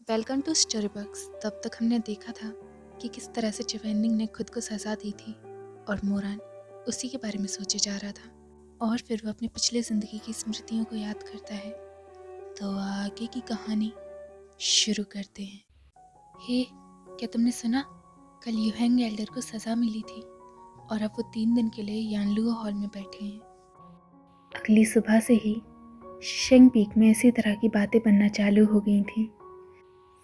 Welcome to story box. तब तक हमने देखा था कि किस तरह से चिवेंडिंग ने खुद को सजा दी थी और मोरान उसी के बारे में सोचे जा रहा था और फिर वो अपनी पिछली ज़िंदगी की स्मृतियों को याद करता है। तो आगे की कहानी शुरू करते हैं। हे, क्या तुमने सुना? कल यूहेंग एल्डर को सज़ा मिली थी और अब वो 3 दिन के लिए यानलुओ हॉल में बैठे हैं। अगली सुबह से ही शिशेंग पीक में इसी तरह की बातें बनना चालू हो गई थी।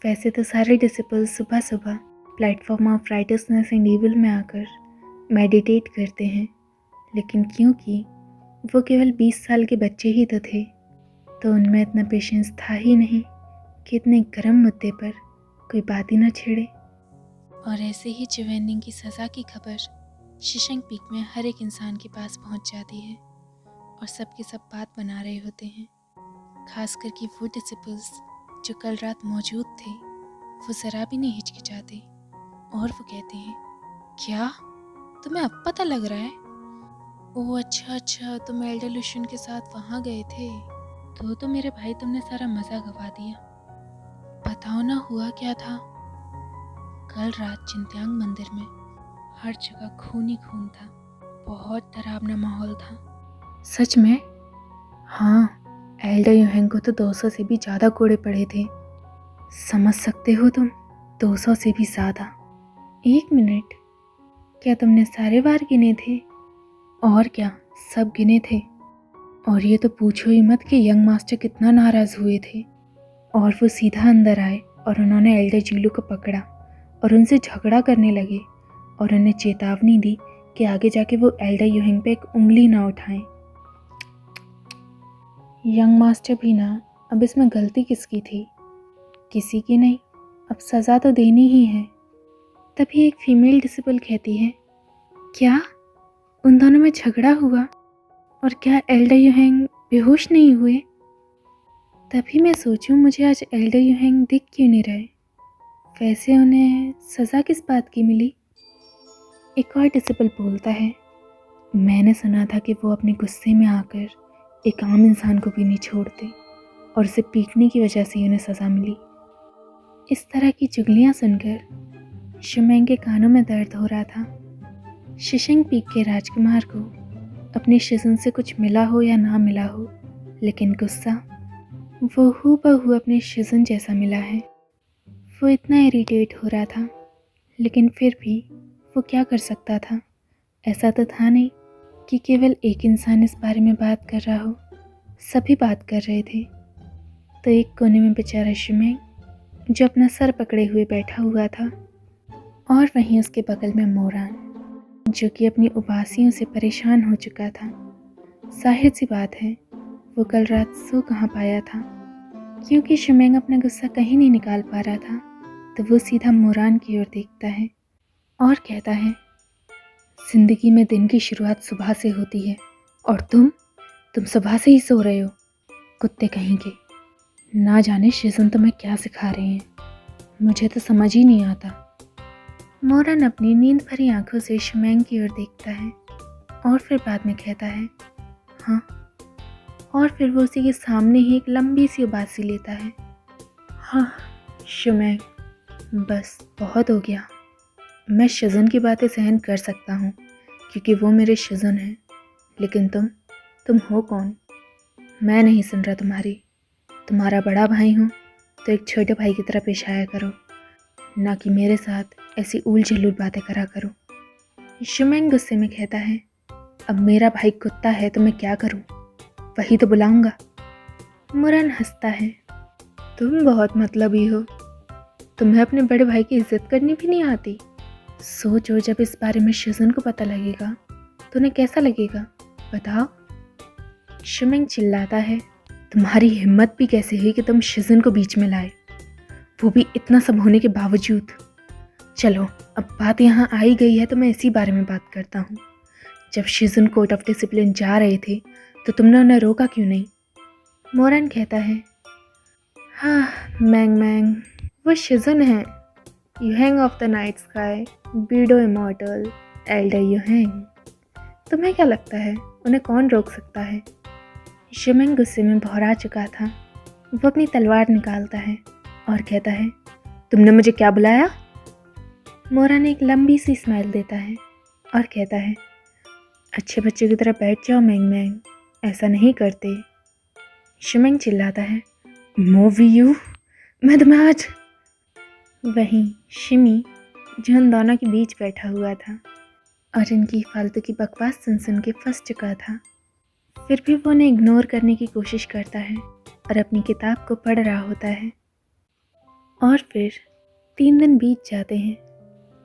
वैसे तो सारे डिसिपल्स सुबह सुबह platform of righteousness and evil में आकर मेडिटेट करते हैं, लेकिन क्योंकि वो केवल 20 साल के बच्चे ही तो थे, तो उनमें इतना पेशेंस था ही नहीं कि इतने गर्म मुद्दे पर कोई बात ही ना छेड़े। और ऐसे ही चिवेंडिंग की सज़ा की खबर शिशेंग पीक में हर एक इंसान के पास पहुंच जाती है और सबके सब बात बना रहे होते हैं। खासकर कि वो डिसिपल्स जो कल रात मौजूद थे, वो ज़रा भी नहीं हिचकिचाते और वो कहते हैं, क्या तुम्हें अब पता लग रहा है? ओह अच्छा, तुम एल्डर लुशियन के साथ वहाँ गए थे। तो मेरे भाई, तुमने सारा मज़ा गवा दिया। बताओ ना, हुआ क्या था? कल रात चिंत्यांग मंदिर में हर जगह खून ही खून था। बहुत डरावना माहौल था। सच में? हाँ, एल्डर यूहेंग को तो 200 से भी ज़्यादा कोड़े पड़े थे। समझ सकते हो तुम, 200 से भी ज़्यादा। 1 मिनट, क्या तुमने सारे वार गिने थे? और क्या, सब गिने थे। और ये तो पूछो ही मत कि यंग मास्टर कितना नाराज़ हुए थे। और वो सीधा अंदर आए और उन्होंने एल्डर जीलू को पकड़ा और उनसे झगड़ा करने लगे और उन्हें चेतावनी दी कि आगे जाके वो एल्डर यूहेंग पे एक उंगली ना उठाएं। यंग मास्टर भी ना, अब इसमें गलती किसकी थी? किसी की नहीं, अब सज़ा तो देनी ही है। तभी एक फीमेल डिसिपल कहती है, क्या उन दोनों में झगड़ा हुआ? और क्या एल्डर यूहेंग बेहोश नहीं हुए? तभी मैं सोचूं, मुझे आज एल्डर यूहेंग दिख क्यों नहीं रहे? वैसे उन्हें सज़ा किस बात की मिली? एक और डिसिपल बोलता है, मैंने सुना था कि वो अपने गुस्से में आकर एक आम इंसान को भी नहीं छोड़ते और उसे पीटने की वजह से उन्हें सज़ा मिली। इस तरह की चुगलियाँ सुनकर शिशेंग के कानों में दर्द हो रहा था। शिशेंग पीक के राजकुमार को अपनी शिजन से कुछ मिला हो या ना मिला हो, लेकिन गुस्सा वो हूबहू अपनी शिजन जैसा मिला है। वो इतना इरिटेट हो रहा था, लेकिन फिर भी वो क्या कर सकता था? ऐसा तो था नहीं कि केवल एक इंसान इस बारे में बात कर रहा हो, सभी बात कर रहे थे। तो एक कोने में बेचारा शिशेंग जो अपना सर पकड़े हुए बैठा हुआ था, और वहीं उसके बगल में मोरान जो कि अपनी उबासियों से परेशान हो चुका था। जाहिर सी बात है, वो कल रात सो कहाँ पाया था, क्योंकि शिशेंग अपना गुस्सा कहीं नहीं निकाल पा रहा था। तो वो सीधा मोरान की ओर देखता है और कहता है, जिंदगी में दिन की शुरुआत सुबह से होती है और तुम सुबह से ही सो रहे हो, कुत्ते कहीं के। ना जाने शिजन तुम्हें क्या सिखा रहे हैं, मुझे तो समझ ही नहीं आता। मोरान अपनी नींद भरी आंखों से शिशेंग की ओर देखता है और फिर बाद में कहता है, हाँ। और फिर वो उसी के सामने ही एक लंबी सी उबासी लेता है। हाँ शिशेंग, बस बहुत हो गया। मैं शिजन की बातें सहन कर सकता हूँ क्योंकि वो मेरे शिजन हैं, लेकिन तुम हो कौन? मैं नहीं सुन रहा तुम्हारी। तुम्हारा बड़ा भाई हूँ तो एक छोटे भाई की तरह पेश आया करो, ना कि मेरे साथ ऐसी ऊल जलूल बातें करा करो। शिशेंग गुस्से में कहता है, अब मेरा भाई कुत्ता है तो मैं क्या करूं? वही तो बुलाऊंगा। मोरान हंसता है, तुम बहुत मतलबी हो। तुम्हें अपने बड़े भाई की इज्जत करनी भी नहीं आती। सोचो, जब इस बारे में शिजन को पता लगेगा तो उन्हें कैसा लगेगा, बताओ? शिशेंग चिल्लाता है, तुम्हारी हिम्मत भी कैसे हुई कि तुम शिजन को बीच में लाए, वो भी इतना सब होने के बावजूद। चलो, अब बात यहाँ आ ही गई है तो मैं इसी बारे में बात करता हूँ। जब शिजन कोर्ट ऑफ डिसिप्लिन जा रहे थे तो तुमने उन्हें रोका क्यों नहीं? मोरान कहता है, हाँ मैंग, वो शिजन है, Yuheng of the night sky, Beidou immortal, elder Yuheng. तुम्हें क्या लगता है उन्हें कौन रोक सकता है? शिशेंग गुस्से में भौरा चुका था। वो अपनी तलवार निकालता है और कहता है, तुमने मुझे क्या बुलाया? मोरान एक लंबी सी स्माइल देता है और कहता है, अच्छे बच्चे की तरह बैठ जाओ मैंग मैंग, ऐसा नहीं करते। शिमेंग चिल्लाता है, मूवी यू, मैं तुम्हें आज। वहीं शिमी जो उन दोनों के बीच बैठा हुआ था और इनकी फालतू की बकवास सुन सुन के फंस चुका था, फिर भी वो उन्हें इग्नोर करने की कोशिश करता है और अपनी किताब को पढ़ रहा होता है। और फिर 3 दिन बीत जाते हैं।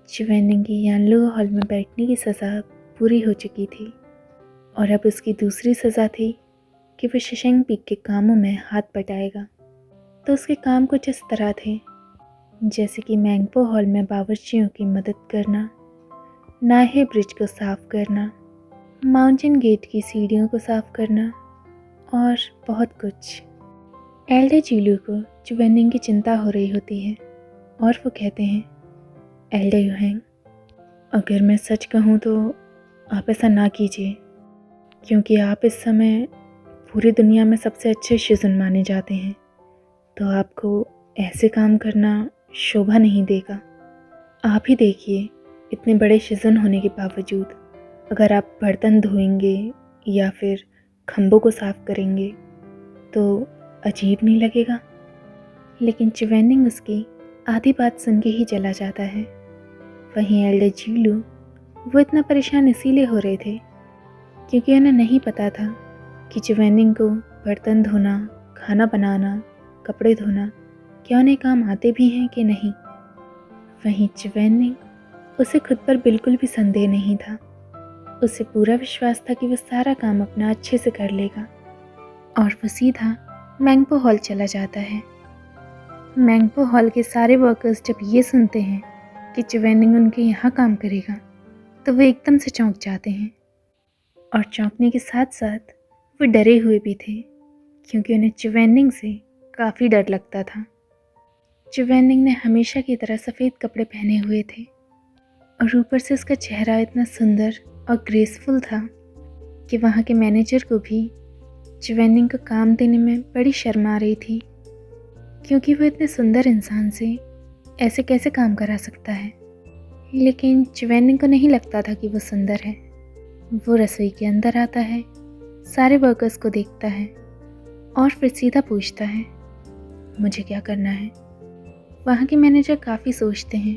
चिवेनिंग की यानलू हॉल में बैठने की सज़ा पूरी हो चुकी थी और अब उसकी दूसरी सज़ा थी कि वो शिशेंग पीक के कामों में हाथ बटाएगा। तो उसके काम कुछ इस तरह थे, जैसे कि मैंगपो हॉल में बावर्चियों की मदद करना, नाहे ब्रिज को साफ़ करना, माउंटेन गेट की सीढ़ियों को साफ़ करना और बहुत कुछ। एल्डर चीलू को चिवेनिंग की चिंता हो रही होती है और वो कहते हैं, एल्डर यूहेंग, अगर मैं सच कहूँ तो आप ऐसा ना कीजिए, क्योंकि आप इस समय पूरी दुनिया में सबसे अच्छे शिजुन माने जाते हैं, तो आपको ऐसे काम करना शोभा नहीं देगा। आप ही देखिए, इतने बड़े शिजुन होने के बावजूद अगर आप बर्तन धोएंगे या फिर खंभों को साफ करेंगे तो अजीब नहीं लगेगा। लेकिन चिवेनिंग उसकी आधी बात सुन के ही चला जाता है। वहीं एल्डर जीलू वो इतना परेशान इसीलिए हो रहे थे क्योंकि उन्हें नहीं पता था कि चिवेनिंग को बर्तन धोना, खाना बनाना, कपड़े धोना क्या उन्हें काम आते भी हैं कि नहीं। वहीं चिवेनिंग उसे खुद पर बिल्कुल भी संदेह नहीं था। उसे पूरा विश्वास था कि वह सारा काम अपना अच्छे से कर लेगा और वो सीधा मैंगपो हॉल चला जाता है। मैंगपो हॉल के सारे वर्कर्स जब ये सुनते हैं कि चिवेनिंग उनके यहाँ काम करेगा तो वो एकदम से चौंक जाते हैं और चौंकने के साथ साथ वो डरे हुए भी थे क्योंकि उन्हें चिवेनिंग से काफ़ी डर लगता था। चिवेनिंग ने हमेशा की तरह सफ़ेद कपड़े पहने हुए थे और ऊपर से उसका चेहरा इतना सुंदर और ग्रेसफुल था कि वहाँ के मैनेजर को भी चिवेनिंग को काम देने में बड़ी शर्म आ रही थी, क्योंकि वो इतने सुंदर इंसान से ऐसे कैसे काम करा सकता है। लेकिन चिवेनिंग को नहीं लगता था कि वो सुंदर है। वो रसोई के अंदर आता है, सारे वर्कर्स को देखता है और फिर सीधा पूछता है, मुझे क्या करना है। वहाँ के मैनेजर काफ़ी सोचते हैं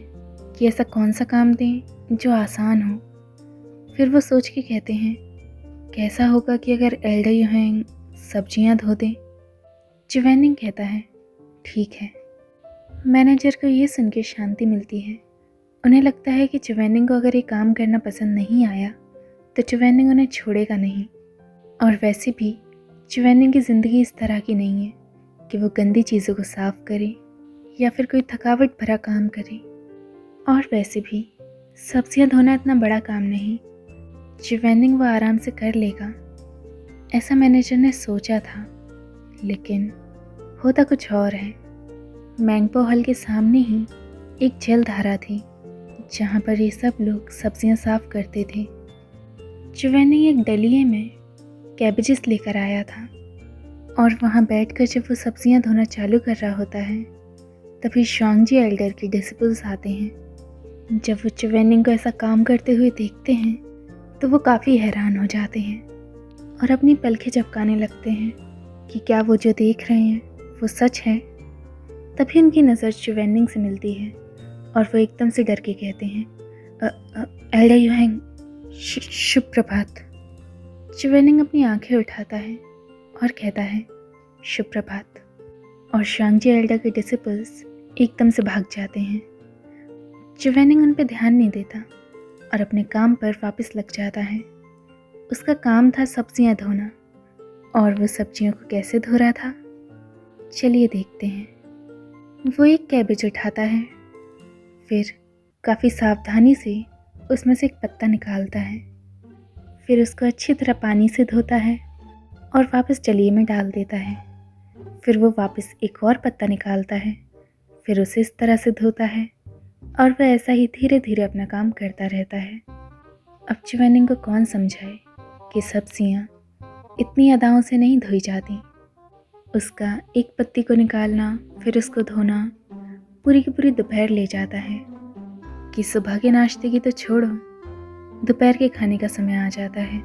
कि ऐसा कौन सा काम दें जो आसान हो। फिर वो सोच के कहते हैं, कैसा होगा कि अगर एल्डर यूहेंग सब्जियां धो दें। चिवेनिंग कहता है, ठीक है। मैनेजर को ये सुन के शांति मिलती है। उन्हें लगता है कि चिवेनिंग को अगर ये काम करना पसंद नहीं आया तो चिवेनिंग उन्हें छोड़ेगा नहीं। और वैसे भी चिवेनिंग की ज़िंदगी इस तरह की नहीं है कि वो गंदी चीज़ों को साफ़ करे या फिर कोई थकावट भरा काम करे। और वैसे भी सब्जियां धोना इतना बड़ा काम नहीं, चिवेनिंग वो आराम से कर लेगा, ऐसा मैनेजर ने सोचा था। लेकिन होता कुछ और है। मैंगपो हॉल के सामने ही एक जलधारा थी जहाँ पर ये सब लोग सब्जियां साफ करते थे। चिवेनिंग एक डलिये में कैबेजेस लेकर आया था और वहाँ बैठकर जब वो सब्जियां धोना चालू कर रहा होता है तभी शुआंगजी एल्डर के डिसिपल्स आते हैं। जब वो चिवेनिंग को ऐसा काम करते हुए देखते हैं तो वो काफ़ी हैरान हो जाते हैं और अपनी पलकें झपकाने लगते हैं कि क्या वो जो देख रहे हैं वो सच है। तभी उनकी नज़र चिवेनिंग से मिलती है और वो एकदम से डर के कहते हैं, एल्डर यूहेंग, शुभ प्रभात। चिवेनिंग अपनी आंखें उठाता है और कहता है, शुभ प्रभात। और शुआंगजी एल्डर के डिसिपल्स एकदम से भाग जाते हैं। चिवेनिंग उन पर ध्यान नहीं देता और अपने काम पर वापस लग जाता है। उसका काम था सब्जियां धोना और वो सब्जियों को कैसे धो रहा था, चलिए देखते हैं। वो एक कैबेज उठाता है, फिर काफ़ी सावधानी से उसमें से एक पत्ता निकालता है, फिर उसको अच्छी तरह पानी से धोता है और वापस जलिये में डाल देता है। फिर वो वापस एक और पत्ता निकालता है, फिर उसे इस तरह से धोता है और वह ऐसा ही धीरे धीरे अपना काम करता रहता है। अब चिवेनिंग को कौन समझाए कि सब्जियां इतनी अदाओं से नहीं धोई जाती। उसका एक पत्ती को निकालना, फिर उसको धोना पूरी की पूरी दोपहर ले जाता है कि सुबह के नाश्ते की तो छोड़ो, दोपहर के खाने का समय आ जाता है।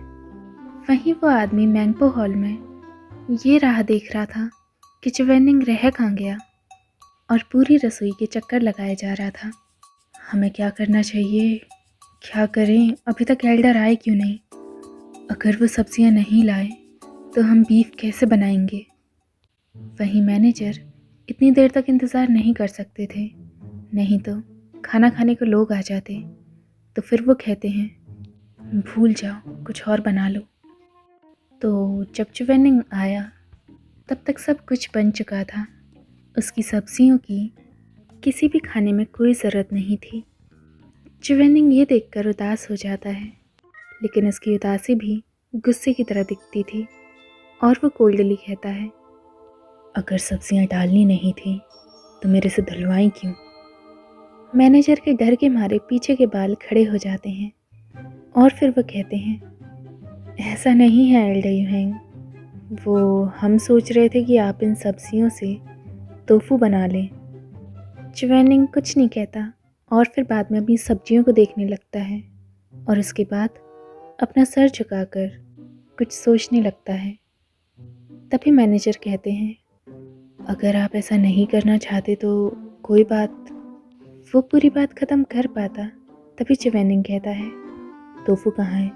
वहीं वो आदमी मैंगो हॉल में ये राह देख रहा था कि च्युइंगलिंग रह कहाँ गया और पूरी रसोई के चक्कर लगाया जा रहा था। हमें क्या करना चाहिए, क्या करें, अभी तक एल्डर आए क्यों नहीं? अगर वो सब्जियां नहीं लाए तो हम बीफ कैसे बनाएंगे? वहीं मैनेजर इतनी देर तक इंतज़ार नहीं कर सकते थे, नहीं तो खाना खाने को लोग आ जाते। तो फिर वो कहते हैं भूल जाओ, कुछ और बना लो। तो जब च्युइंगलिंग आया तब तक सब कुछ बन चुका था। उसकी सब्जियों की किसी भी खाने में कोई ज़रूरत नहीं थी। च्युइंगलिंग ये देखकर उदास हो जाता है, लेकिन उसकी उदासी भी गुस्से की तरह दिखती थी और वो कोल्डली कहता है, अगर सब्जियां डालनी नहीं थी तो मेरे से धुलवाई क्यों? मैनेजर के डर के मारे पीछे के बाल खड़े हो जाते हैं और फिर वो कहते हैं, ऐसा नहीं है एल्डर यूहेंग, वो हम सोच रहे थे कि आप इन सब्जियों से टोफू बना लें। च्युइंगलिंग कुछ नहीं कहता और फिर बाद में अपनी सब्जियों को देखने लगता है और उसके बाद अपना सर झुकाकर कुछ सोचने लगता है। तभी मैनेजर कहते हैं, अगर आप ऐसा नहीं करना चाहते तो कोई बात। वो पूरी बात ख़त्म कर पाता तभी च्युइंगलिंग कहता है, टोफू कहाँ है?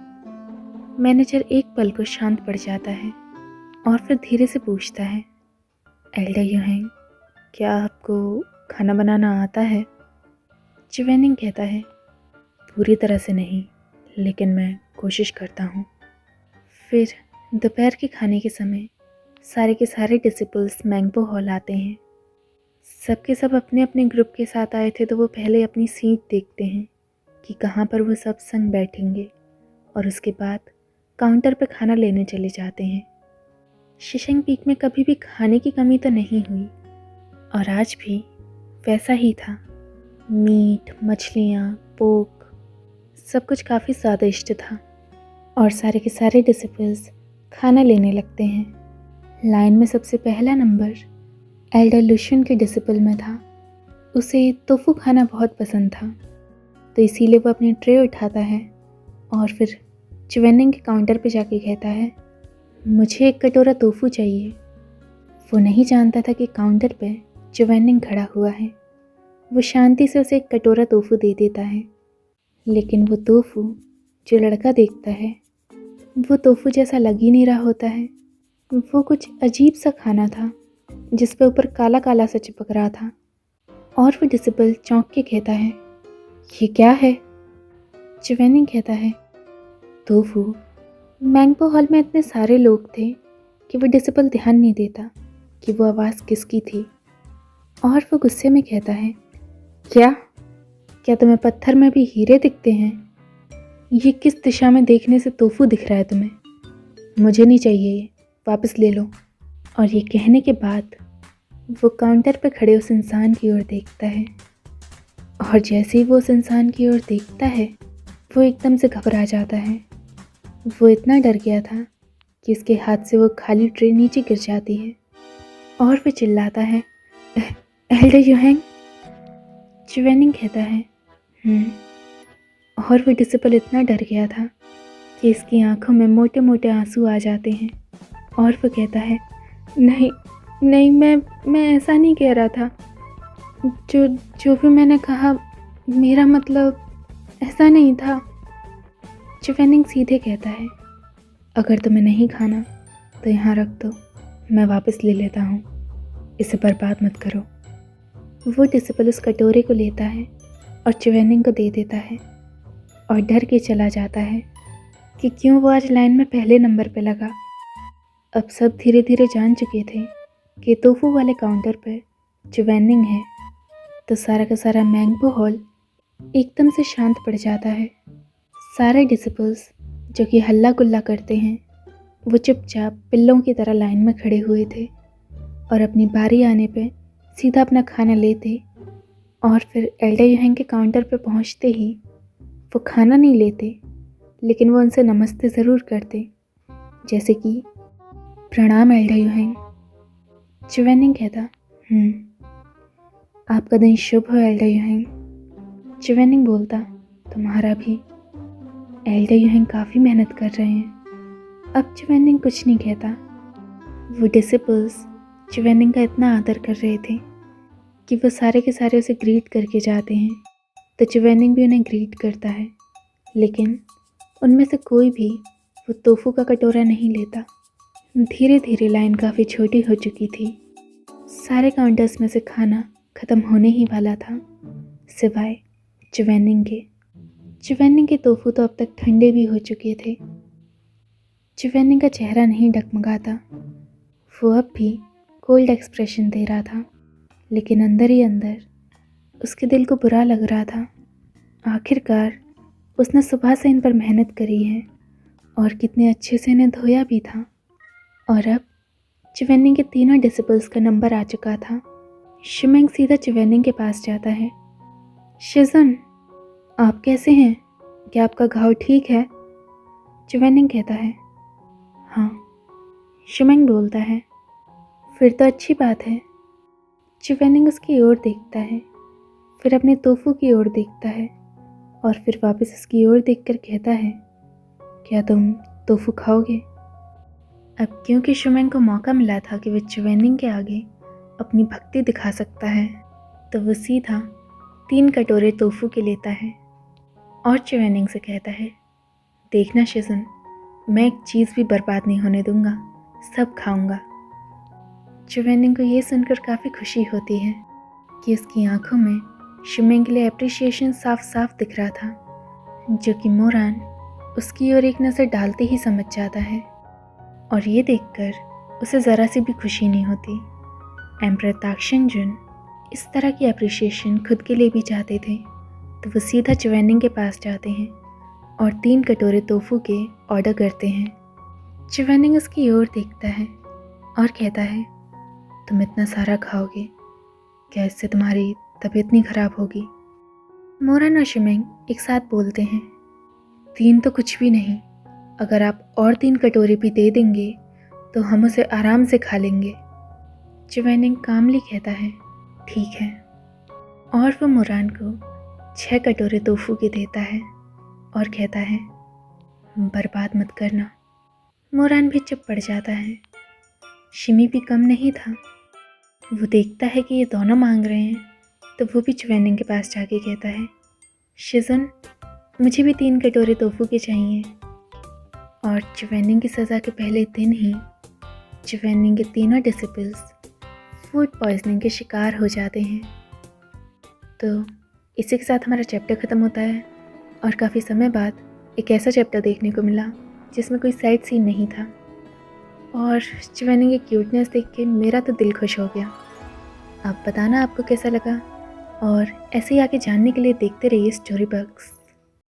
मैनेजर एक पल को शांत पड़ जाता है और फिर धीरे से पूछता है, एल्डर यूहेंग, क्या आपको खाना बनाना आता है? च्युइंगलिंग कहता है, पूरी तरह से नहीं, लेकिन मैं कोशिश करता हूँ। फिर दोपहर के खाने के समय सारे के सारे डिसिपल्स मैंगो हॉल आते हैं। सबके सब अपने अपने ग्रुप के साथ आए थे, तो वो पहले अपनी सीट देखते हैं कि कहाँ पर वो सब संग बैठेंगे और उसके बाद काउंटर पर खाना लेने चले जाते हैं। शिशंग पीक में कभी भी खाने की कमी तो नहीं हुई और आज भी वैसा ही था। मीट, मछलियाँ, पोर्क, सब कुछ काफ़ी स्वादिष्ट था और सारे के सारे डिसिपल्स खाना लेने लगते हैं। लाइन में सबसे पहला नंबर एल्डर लुशियन के डिसिपल में था। उसे टोफू खाना बहुत पसंद था, तो इसीलिए वो अपनी ट्रे उठाता है और फिर च्युइंगलिंग के काउंटर पे जाके कहता है, मुझे एक कटोरा टोफू चाहिए। वो नहीं जानता था कि काउंटर पे च्युइंगलिंग खड़ा हुआ है। वो शांति से उसे एक कटोरा टोफू दे देता है, लेकिन वो टोफू जो लड़का देखता है वो टोफू जैसा लग ही नहीं रहा होता है। वो कुछ अजीब सा खाना था जिस पे ऊपर काला काला सा चिपक रहा था और वो डिसिपल चौंक के कहता है, ये क्या है? च्युइंगलिंग कहता है, टोफू। मैंगो हॉल में इतने सारे लोग थे कि वो डिसिपल ध्यान नहीं देता कि वो आवाज़ किसकी थी और वो गुस्से में कहता है, क्या तुम्हें पत्थर में भी हीरे दिखते हैं? ये किस दिशा में देखने से टोफू दिख रहा है तुम्हें? मुझे नहीं चाहिए, ये वापस ले लो। और ये कहने के बाद वो काउंटर पर खड़े उस इंसान की ओर देखता है और जैसे ही वो उस इंसान की ओर देखता है वो एकदम से घबरा जाता है। वो इतना डर गया था कि उसके हाथ से वो खाली ट्रे नीचे गिर जाती है और वो चिल्लाता है, एल्डर यूहेंग। च्युइंगलिंग कहता है, और वो डिसिपल इतना डर गया था कि इसकी आंखों में मोटे मोटे आंसू आ जाते हैं और वो कहता है, नहीं नहीं, मैं ऐसा नहीं कह रहा था। जो भी मैंने कहा, मेरा मतलब ऐसा नहीं था। च्युइंगलिंग सीधे कहता है, अगर तुम्हें नहीं खाना तो यहाँ रख दो, मैं वापस ले लेता हूँ, इसे बर्बाद मत करो। वो डिसिपल उस कटोरे को लेता है और च्युइंगलिंग को दे देता है और डर के चला जाता है कि क्यों वो आज लाइन में पहले नंबर पे लगा। अब सब धीरे धीरे जान चुके थे कि टोफू वाले काउंटर पर च्युइंगलिंग है, तो सारा का सारा मैंगो हॉल एकदम से शांत पड़ जाता है। सारे डिसिपल्स जो कि हल्ला गुल्ला करते हैं वो चुपचाप पिल्लों की तरह लाइन में खड़े हुए थे और अपनी बारी आने पे सीधा अपना खाना लेते और फिर एल्डर यूहेंग के काउंटर पे पहुंचते ही वो खाना नहीं लेते, लेकिन वो उनसे नमस्ते ज़रूर करते, जैसे कि प्रणाम एल्डर यूहेंग। चिवेनिंग कहता, आपका दिन शुभ हो एल्डर यूहेंग। चिवेनिंग बोलता, तुम्हारा भी। एल्डर यूहेंग काफ़ी मेहनत कर रहे हैं। अब चिवेनिंग कुछ नहीं कहता। वो डिसिपल्स चिवेनिंग का इतना आदर कर रहे थे कि वो सारे के सारे उसे ग्रीट करके जाते हैं, तो चिवेनिंग भी उन्हें ग्रीट करता है। लेकिन उनमें से कोई भी वो तोफू का कटोरा नहीं लेता। धीरे धीरे लाइन काफ़ी छोटी हो चुकी थी। सारे काउंटर्स में से खाना ख़त्म होने ही वाला था, सिवाय चिवेनिंग के। चिवेनिंग के तोफू तो अब तक ठंडे भी हो चुके थे। चिवेनिंग का चेहरा नहीं डगमगाता। वो अब भी कोल्ड एक्सप्रेशन दे रहा था, लेकिन अंदर ही अंदर उसके दिल को बुरा लग रहा था। आखिरकार उसने सुबह से इन पर मेहनत करी है और कितने अच्छे से इन्हें धोया भी था। और अब चिवेनिंग के तीनों डिसिपल्स का नंबर आ चुका था। शिमेंग सीधा चिवेनिंग के पास जाता है। शिजन, आप कैसे हैं? क्या आपका घाव ठीक है? चिवेनिंग कहता है, हाँ। शिमेंग बोलता है, फिर तो अच्छी बात है। चिवेनिंग उसकी ओर देखता है, फिर अपने तोफू की ओर देखता है और फिर वापस उसकी ओर देखकर कहता है, क्या तुम तोफू खाओगे? अब क्योंकि शिमेंग को मौका मिला था कि वह चिवेनिंग के आगे अपनी भक्ति दिखा सकता है, तो वो सीधा 3 कटोरे तोफू के लेता है और चिवेनिंग से कहता है, देखना शिजन, मैं एक चीज़ भी बर्बाद नहीं होने दूंगा, सब खाऊंगा। चिवेनिंग को ये सुनकर काफ़ी खुशी होती है कि उसकी आंखों में शिमेंग के लिए अप्रिसिएशन साफ साफ दिख रहा था, जो कि मोरान उसकी ओर एक नज़र डालते ही समझ जाता है। और ये देखकर उसे ज़रा सी भी खुशी नहीं होती। एम्परर ताक्शिंगजुन इस तरह की अप्रिसिएशन खुद के लिए भी चाहते थे, तो वो सीधा चिवेनिंग के पास जाते हैं और 3 कटोरे तोफू के ऑर्डर करते हैं। चिवेनिंग उसकी ओर देखता है और कहता है, तुम इतना सारा खाओगे, क्या इससे तुम्हारी तबीयत नहीं खराब होगी? मोरान और शिमेंग एक साथ बोलते हैं, 3 तो कुछ भी नहीं, अगर आप और 3 कटोरे भी दे देंगे तो हम उसे आराम से खा लेंगे। चिवेनिंग कामली कहता है, ठीक है। और वो मोरान को 6 कटोरे तोफू के देता है और कहता है, बर्बाद मत करना। मोरान भी चुप पड़ जाता है। शिमी भी कम नहीं था। वो देखता है कि ये दोनों मांग रहे हैं, तो वो भी चिवेनिंग के पास जाके कहता है, शिजन, मुझे भी 3 कटोरे तोफू के चाहिए। और चिवेनिंग की सज़ा के पहले दिन ही चिवेनिंग के तीनों डिसिपल्स फूड पॉइजनिंग के शिकार हो जाते हैं। तो इसी के साथ हमारा चैप्टर ख़त्म होता है और काफ़ी समय बाद एक ऐसा चैप्टर देखने को मिला जिसमें कोई सैड सीन नहीं था। और चिवेनिंग की क्यूटनेस देख के मेरा तो दिल खुश हो गया। आप बताना आपको कैसा लगा, और ऐसे ही आगे जानने के लिए देखते रहिए स्टोरी बक्स।